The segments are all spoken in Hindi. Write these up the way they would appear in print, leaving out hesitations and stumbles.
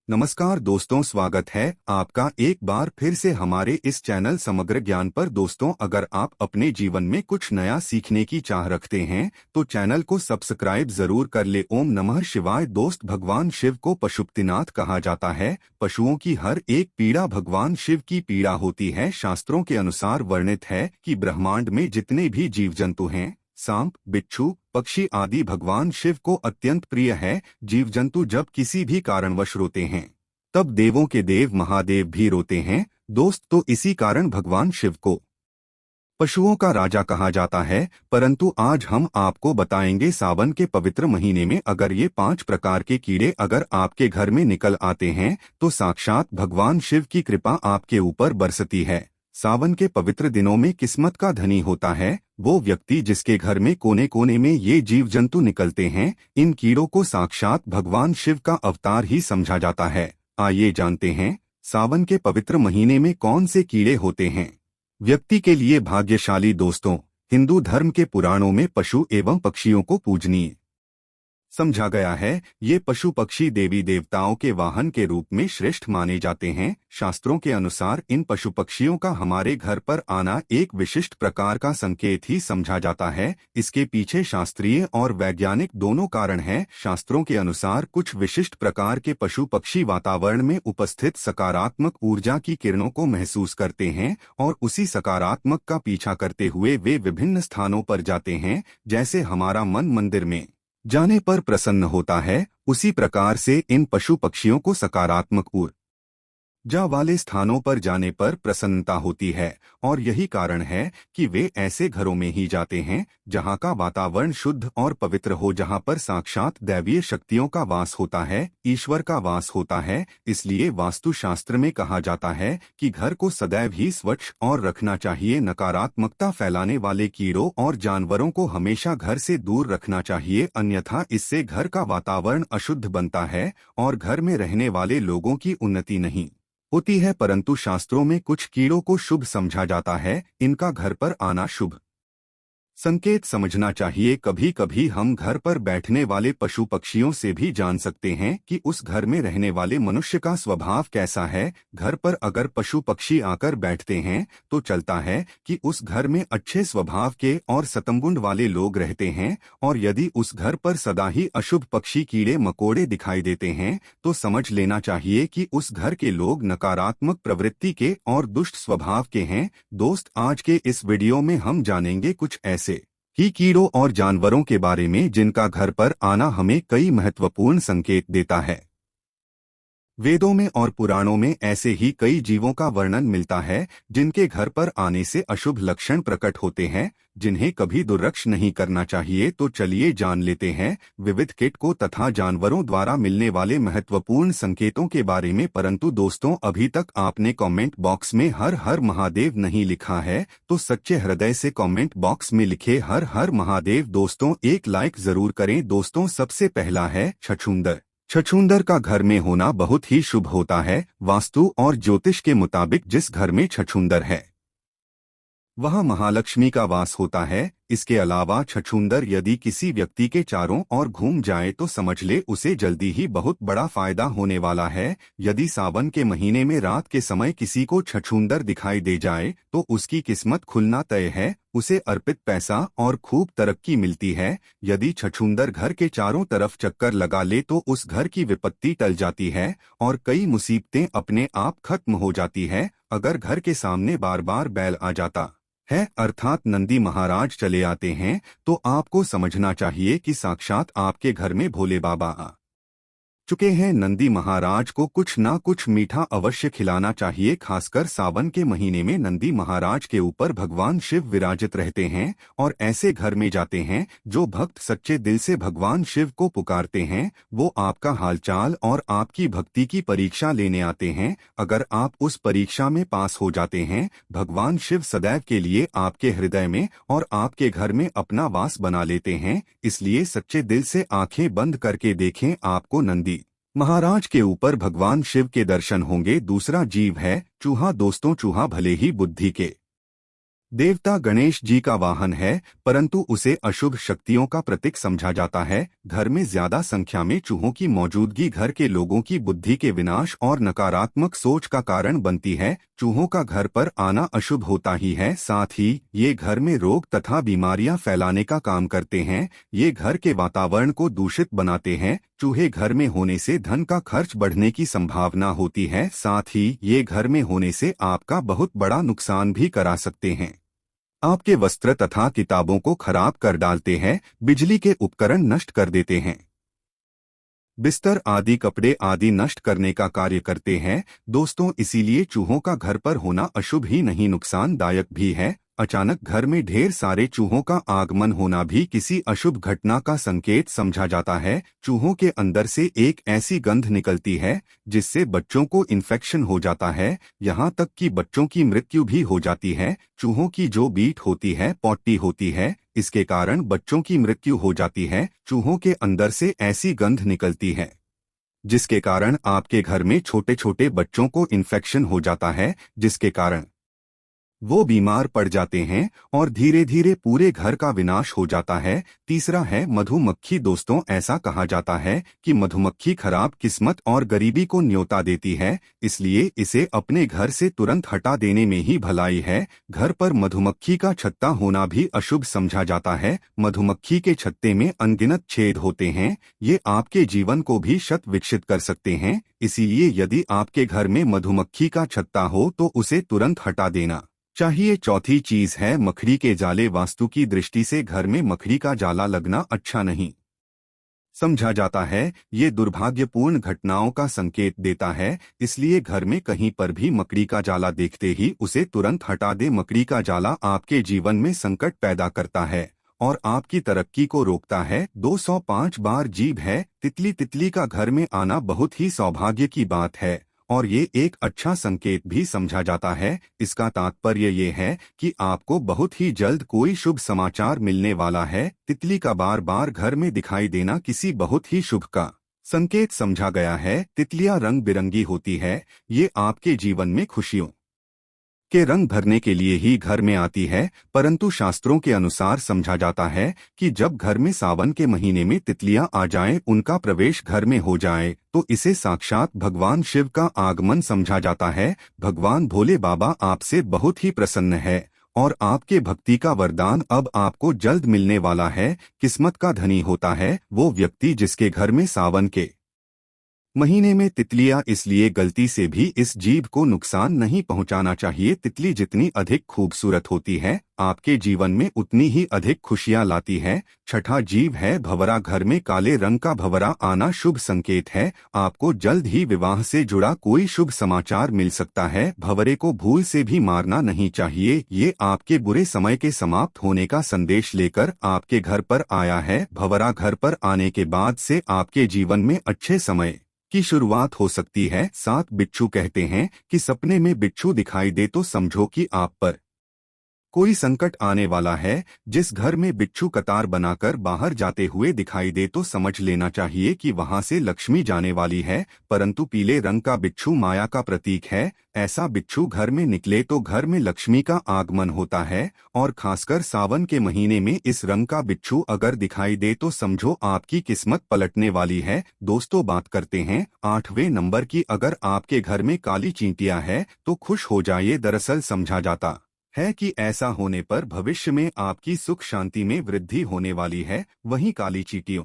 नमस्कार दोस्तों, स्वागत है आपका एक बार फिर से हमारे इस चैनल समग्र ज्ञान पर। दोस्तों, अगर आप अपने जीवन में कुछ नया सीखने की चाह रखते हैं तो चैनल को सब्सक्राइब जरूर कर ले। ओम नमः शिवाय। दोस्त, भगवान शिव को पशुपतिनाथ कहा जाता है। पशुओं की हर एक पीड़ा भगवान शिव की पीड़ा होती है। शास्त्रों के अनुसार वर्णित है कि ब्रह्मांड में जितने भी जीव जंतु हैं, सांप, बिच्छू, पक्षी आदि भगवान शिव को अत्यंत प्रिय है। जीव जंतु जब किसी भी कारणवश रोते हैं तब देवों के देव महादेव भी रोते हैं। दोस्त, तो इसी कारण भगवान शिव को पशुओं का राजा कहा जाता है। परंतु आज हम आपको बताएंगे, सावन के पवित्र महीने में अगर ये 5 प्रकार के कीड़े अगर आपके घर में निकल आते हैं तो साक्षात भगवान शिव की कृपा आपके ऊपर बरसती है। सावन के पवित्र दिनों में किस्मत का धनी होता है वो व्यक्ति जिसके घर में कोने कोने में ये जीव जंतु निकलते हैं। इन कीड़ों को साक्षात भगवान शिव का अवतार ही समझा जाता है। आइए जानते हैं सावन के पवित्र महीने में कौन से कीड़े होते हैं व्यक्ति के लिए भाग्यशाली। दोस्तों, हिंदू धर्म के पुराणों में पशु एवं पक्षियों को पूजनीय समझा गया है। ये पशु पक्षी देवी देवताओं के वाहन के रूप में श्रेष्ठ माने जाते हैं। शास्त्रों के अनुसार इन पशु पक्षियों का हमारे घर पर आना एक विशिष्ट प्रकार का संकेत ही समझा जाता है। इसके पीछे शास्त्रीय और वैज्ञानिक दोनों कारण हैं। शास्त्रों के अनुसार कुछ विशिष्ट प्रकार के पशु पक्षी वातावरण में उपस्थित सकारात्मक ऊर्जा की किरणों को महसूस करते हैं और उसी सकारात्मक का पीछा करते हुए वे विभिन्न स्थानों पर जाते हैं। जैसे हमारा मन मंदिर में जाने पर प्रसन्न होता है, उसी प्रकार से इन पशु पक्षियों को सकारात्मक ऊर्जा वाले स्थानों पर जाने पर प्रसन्नता होती है। और यही कारण है कि वे ऐसे घरों में ही जाते हैं जहां का वातावरण शुद्ध और पवित्र हो, जहां पर साक्षात दैवीय शक्तियों का वास होता है, ईश्वर का वास होता है। इसलिए वास्तुशास्त्र में कहा जाता है कि घर को सदैव ही स्वच्छ और रखना चाहिए। नकारात्मकता फैलाने वाले कीड़ों और जानवरों को हमेशा घर से दूर रखना चाहिए, अन्यथा इससे घर का वातावरण अशुद्ध बनता है और घर में रहने वाले लोगों की उन्नति नहीं होती है। परंतु शास्त्रों में कुछ कीड़ों को शुभ समझा जाता है, इनका घर पर आना शुभ संकेत समझना चाहिए। कभी कभी हम घर पर बैठने वाले पशु पक्षियों से भी जान सकते हैं कि उस घर में रहने वाले मनुष्य का स्वभाव कैसा है। घर पर अगर पशु पक्षी आकर बैठते हैं तो चलता है कि उस घर में अच्छे स्वभाव के और सतमगुण वाले लोग रहते हैं। और यदि उस घर पर सदा ही अशुभ पक्षी कीड़े मकोड़े दिखाई देते हैं तो समझ लेना चाहिए कि उस घर के लोग नकारात्मक प्रवृत्ति के और दुष्ट स्वभाव के हैं। दोस्त, आज के इस वीडियो में हम जानेंगे कुछ ऐसे ही कीड़ों और जानवरों के बारे में जिनका घर पर आना हमें कई महत्वपूर्ण संकेत देता है। वेदों में और पुराणों में ऐसे ही कई जीवों का वर्णन मिलता है जिनके घर पर आने से अशुभ लक्षण प्रकट होते हैं, जिन्हें कभी दुर्लक्ष्य नहीं करना चाहिए। तो चलिए जान लेते हैं विविध कीटों तथा जानवरों द्वारा मिलने वाले महत्वपूर्ण संकेतों के बारे में। परंतु दोस्तों, अभी तक आपने कमेंट बॉक्स में हर हर महादेव नहीं लिखा है तो सच्चे हृदय से कमेंट बॉक्स में लिखे हर हर महादेव। दोस्तों, एक लाइक जरूर करें। दोस्तों, सबसे पहला है छछूंदर। छछूंदर का घर में होना बहुत ही शुभ होता है। वास्तु और ज्योतिष के मुताबिक जिस घर में छछूंदर है वहाँ महालक्ष्मी का वास होता है। इसके अलावा छछूंदर यदि किसी व्यक्ति के चारों ओर घूम जाए तो समझ ले उसे जल्दी ही बहुत बड़ा फायदा होने वाला है। यदि सावन के महीने में रात के समय किसी को छछूंदर दिखाई दे जाए तो उसकी किस्मत खुलना तय है, उसे अर्पित पैसा और खूब तरक्की मिलती है। यदि छछूंदर घर के चारों तरफ चक्कर लगा ले तो उस घर की विपत्ति टल जाती है और कई मुसीबतें अपने आप खत्म हो जाती है। अगर घर के सामने बार बार बैल आ जाता है, अर्थात नंदी महाराज चले आते हैं, तो आपको समझना चाहिए कि साक्षात आपके घर में भोले बाबा आ चुके हैं। नंदी महाराज को कुछ ना कुछ मीठा अवश्य खिलाना चाहिए। खासकर सावन के महीने में नंदी महाराज के ऊपर भगवान शिव विराजित रहते हैं और ऐसे घर में जाते हैं जो भक्त सच्चे दिल से भगवान शिव को पुकारते हैं। वो आपका हालचाल और आपकी भक्ति की परीक्षा लेने आते हैं। अगर आप उस परीक्षा में पास हो जाते हैं, भगवान शिव सदैव के लिए आपके हृदय में और आपके घर में अपना वास बना लेते हैं। इसलिए सच्चे दिल से आंखें बंद करके देखें, आपको नंदी महाराज के ऊपर भगवान शिव के दर्शन होंगे। दूसरा जीव है चूहा। दोस्तों, चूहा भले ही बुद्धि के देवता गणेश जी का वाहन है, परंतु उसे अशुभ शक्तियों का प्रतीक समझा जाता है। घर में ज्यादा संख्या में चूहों की मौजूदगी घर के लोगों की बुद्धि के विनाश और नकारात्मक सोच का कारण बनती है। चूहों का घर पर आना अशुभ होता ही है, साथ ही ये घर में रोग तथा बीमारियां फैलाने का काम करते हैं। ये घर के वातावरण को दूषित बनाते हैं। चूहे घर में होने से धन का खर्च बढ़ने की संभावना होती है, साथ ही ये घर में होने से आपका बहुत बड़ा नुकसान भी करा सकते हैं। आपके वस्त्र तथा किताबों को खराब कर डालते हैं, बिजली के उपकरण नष्ट कर देते हैं, बिस्तर आदि कपड़े आदि नष्ट करने का कार्य करते हैं। दोस्तों, इसीलिए चूहों का घर पर होना अशुभ ही नहीं, नुकसानदायक भी है। अचानक घर में ढेर सारे चूहों का आगमन होना भी किसी अशुभ घटना का संकेत समझा जाता है। चूहों के अंदर से एक ऐसी गंध निकलती है जिससे बच्चों को इन्फेक्शन हो जाता है, यहाँ तक कि बच्चों की मृत्यु भी हो जाती है। चूहों की जो बीट होती है, पॉटी होती है, इसके कारण बच्चों की मृत्यु हो जाती है। चूहों के अंदर से ऐसी गंध निकलती है जिसके कारण आपके घर में छोटे छोटे बच्चों को इन्फेक्शन हो जाता है, जिसके कारण वो बीमार पड़ जाते हैं और धीरे धीरे पूरे घर का विनाश हो जाता है। तीसरा है मधुमक्खी। दोस्तों, ऐसा कहा जाता है कि मधुमक्खी खराब किस्मत और गरीबी को न्योता देती है, इसलिए इसे अपने घर से तुरंत हटा देने में ही भलाई है। घर पर मधुमक्खी का छत्ता होना भी अशुभ समझा जाता है। मधुमक्खी के छत्ते में अनगिनत छेद होते हैं, ये आपके जीवन को भी शत विकसित कर सकते हैं। इसीलिए यदि आपके घर में मधुमक्खी का छत्ता हो तो उसे तुरंत हटा देना चाहिए। चौथी चीज है मकड़ी के जाले। वास्तु की दृष्टि से घर में मकड़ी का जाला लगना अच्छा नहीं समझा जाता है, ये दुर्भाग्यपूर्ण घटनाओं का संकेत देता है। इसलिए घर में कहीं पर भी मकड़ी का जाला देखते ही उसे तुरंत हटा दे। मकड़ी का जाला आपके जीवन में संकट पैदा करता है और आपकी तरक्की को रोकता है। 205 बार जीभ है तितली। तितली का घर में आना बहुत ही सौभाग्य की बात है और ये एक अच्छा संकेत भी समझा जाता है। इसका तात्पर्य ये है कि आपको बहुत ही जल्द कोई शुभ समाचार मिलने वाला है। तितली का बार बार घर में दिखाई देना किसी बहुत ही शुभ का संकेत समझा गया है। तितलियां रंग बिरंगी होती है, ये आपके जीवन में खुशियों के रंग भरने के लिए ही घर में आती है, परंतु शास्त्रों के अनुसार समझा जाता है कि जब घर में सावन के महीने में तितलियां आ जाएं, उनका प्रवेश घर में हो जाए, तो इसे साक्षात भगवान शिव का आगमन समझा जाता है। भगवान भोले बाबा आपसे बहुत ही प्रसन्न है और आपके भक्ति का वरदान अब आपको जल्द मिलने वाला है। किस्मत का धनी होता है वो व्यक्ति जिसके घर में सावन के महीने में तितलियां, इसलिए गलती से भी इस जीव को नुकसान नहीं पहुंचाना चाहिए। तितली जितनी अधिक खूबसूरत होती है, आपके जीवन में उतनी ही अधिक खुशियां लाती है। छठा जीव है भंवरा। घर में काले रंग का भंवरा आना शुभ संकेत है। आपको जल्द ही विवाह से जुड़ा कोई शुभ समाचार मिल सकता है। भंवरे को भूल से भी मारना नहीं चाहिए, ये आपके बुरे समय के समाप्त होने का संदेश लेकर आपके घर पर आया है। भंवरा घर पर आने के बाद से आपके जीवन में अच्छे समय की शुरुआत हो सकती है। 7 बिच्छू कहते हैं कि सपने में बिच्छू दिखाई दे तो समझो कि आप पर कोई संकट आने वाला है। जिस घर में बिच्छू कतार बनाकर बाहर जाते हुए दिखाई दे तो समझ लेना चाहिए कि वहां से लक्ष्मी जाने वाली है, परंतु पीले रंग का बिच्छू माया का प्रतीक है। ऐसा बिच्छू घर में निकले तो घर में लक्ष्मी का आगमन होता है और खासकर सावन के महीने में इस रंग का बिच्छू अगर दिखाई दे तो समझो आपकी किस्मत पलटने वाली है। दोस्तों, बात करते हैं 8वें नंबर की। अगर आपके घर में काली चींटियां है तो खुश हो जाइए। दरअसल समझा जाता है कि ऐसा होने पर भविष्य में आपकी सुख शांति में वृद्धि होने वाली है। वहीं काली चींटियों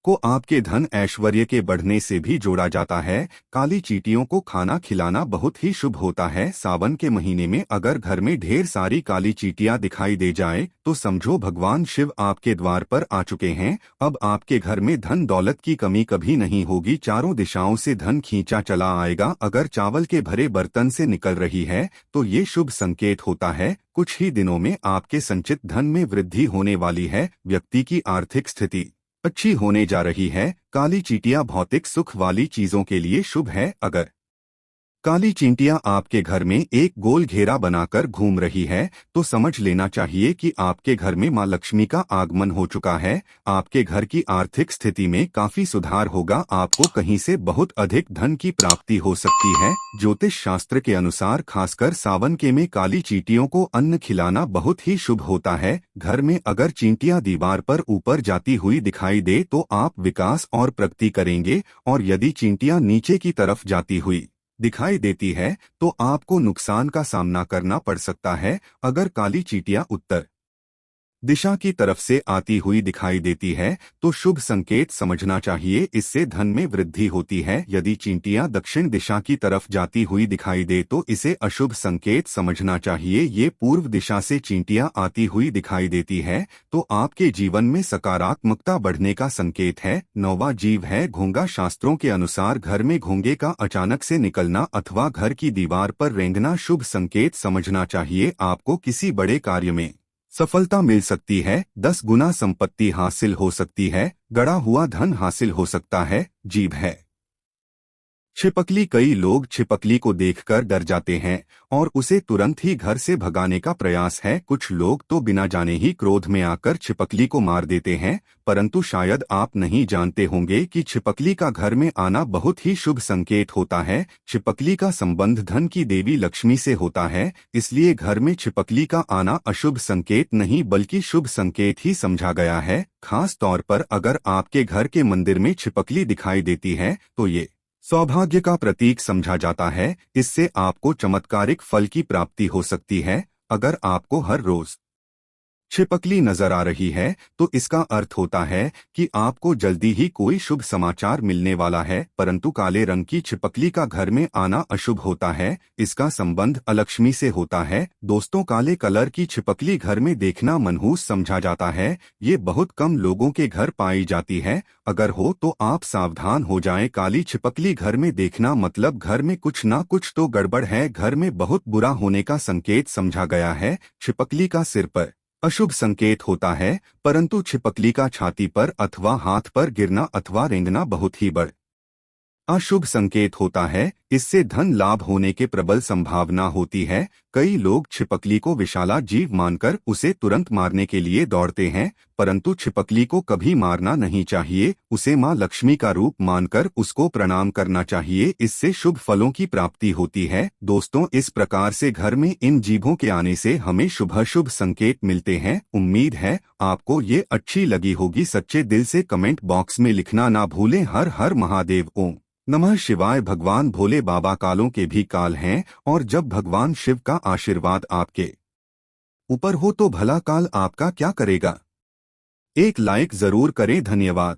को आपके धन ऐश्वर्य के बढ़ने से भी जोड़ा जाता है। काली चींटियों को खाना खिलाना बहुत ही शुभ होता है। सावन के महीने में अगर घर में ढेर सारी काली चींटियां दिखाई दे जाए तो समझो भगवान शिव आपके द्वार पर आ चुके हैं। अब आपके घर में धन दौलत की कमी कभी नहीं होगी। चारों दिशाओं से धन खींचा चला आएगा। अगर चावल के भरे बर्तन से निकल रही है तो ये शुभ संकेत होता है। कुछ ही दिनों में आपके संचित धन में वृद्धि होने वाली है। व्यक्ति की आर्थिक स्थिति अच्छी होने जा रही है। काली चींटियां भौतिक सुख वाली चीजों के लिए शुभ है। अगर काली चींटियां आपके घर में एक गोल घेरा बनाकर घूम रही है तो समझ लेना चाहिए कि आपके घर में मां लक्ष्मी का आगमन हो चुका है। आपके घर की आर्थिक स्थिति में काफी सुधार होगा। आपको कहीं से बहुत अधिक धन की प्राप्ति हो सकती है। ज्योतिष शास्त्र के अनुसार खासकर सावन के में काली चींटियों को अन्न खिलाना बहुत ही शुभ होता है। घर में अगर चींटियां दीवार पर ऊपर जाती हुई दिखाई दे तो आप विकास और प्रगति करेंगे, और यदि चींटियां नीचे की तरफ जाती हुई दिखाई देती है तो आपको नुकसान का सामना करना पड़ सकता है। अगर काली चींटियां उत्तर दिशा की तरफ से आती हुई दिखाई देती है तो शुभ संकेत समझना चाहिए, इससे धन में वृद्धि होती है। यदि चींटियां दक्षिण दिशा की तरफ जाती हुई दिखाई दे तो इसे अशुभ संकेत समझना चाहिए। ये पूर्व दिशा से चींटियां आती हुई दिखाई देती है तो आपके जीवन में सकारात्मकता बढ़ने का संकेत है। 9वां जीव है घोंगा। शास्त्रों के अनुसार घर में घोंगे का अचानक से निकलना अथवा घर की दीवार पर रेंगना शुभ संकेत समझना चाहिए। आपको किसी बड़े कार्य में सफलता मिल सकती है, 10 गुना संपत्ति हासिल हो सकती है, गड़ा हुआ धन हासिल हो सकता है। जीव है छिपकली। कई लोग छिपकली को देखकर डर जाते हैं और उसे तुरंत ही घर से भगाने का प्रयास है। कुछ लोग तो बिना जाने ही क्रोध में आकर छिपकली को मार देते हैं, परंतु शायद आप नहीं जानते होंगे कि छिपकली का घर में आना बहुत ही शुभ संकेत होता है। छिपकली का संबंध धन की देवी लक्ष्मी से होता है, इसलिए घर में छिपकली का आना अशुभ संकेत नहीं बल्कि शुभ संकेत ही समझा गया है। खास तौर पर अगर आपके घर के मंदिर में छिपकली दिखाई देती है तो ये सौभाग्य का प्रतीक समझा जाता है। इससे आपको चमत्कारिक फल की प्राप्ति हो सकती है। अगर आपको हर रोज छिपकली नजर आ रही है तो इसका अर्थ होता है कि आपको जल्दी ही कोई शुभ समाचार मिलने वाला है, परंतु काले रंग की छिपकली का घर में आना अशुभ होता है। इसका संबंध अलक्ष्मी से होता है। दोस्तों, काले कलर की छिपकली घर में देखना मनहूस समझा जाता है। ये बहुत कम लोगों के घर पाई जाती है। अगर हो तो आप सावधान हो जाएं। काली छिपकली घर में देखना मतलब घर में कुछ ना कुछ तो गड़बड़ है, घर में बहुत बुरा होने का संकेत समझा गया है। छिपकली का सिर पर अशुभ संकेत होता है, परंतु छिपकली का छाती पर अथवा हाथ पर गिरना अथवा रेंगना बहुत ही बड़ा अशुभ संकेत होता है। इससे धन लाभ होने के प्रबल संभावना होती है। कई लोग छिपकली को विशाला जीव मानकर उसे तुरंत मारने के लिए दौड़ते हैं, परंतु छिपकली को कभी मारना नहीं चाहिए। उसे मां लक्ष्मी का रूप मानकर उसको प्रणाम करना चाहिए, इससे शुभ फलों की प्राप्ति होती है। दोस्तों, इस प्रकार से घर में इन जीवों के आने से हमें शुभ संकेत मिलते हैं। उम्मीद है आपको ये अच्छी लगी होगी। सच्चे दिल से कमेंट बॉक्स में लिखना ना भूलें। हर हर महादेव। ओम नमः शिवाय। भगवान भोले बाबा कालों के भी काल हैं, और जब भगवान शिव का आशीर्वाद आपके ऊपर हो तो भला काल आपका क्या करेगा। एक लाइक जरूर करें। धन्यवाद।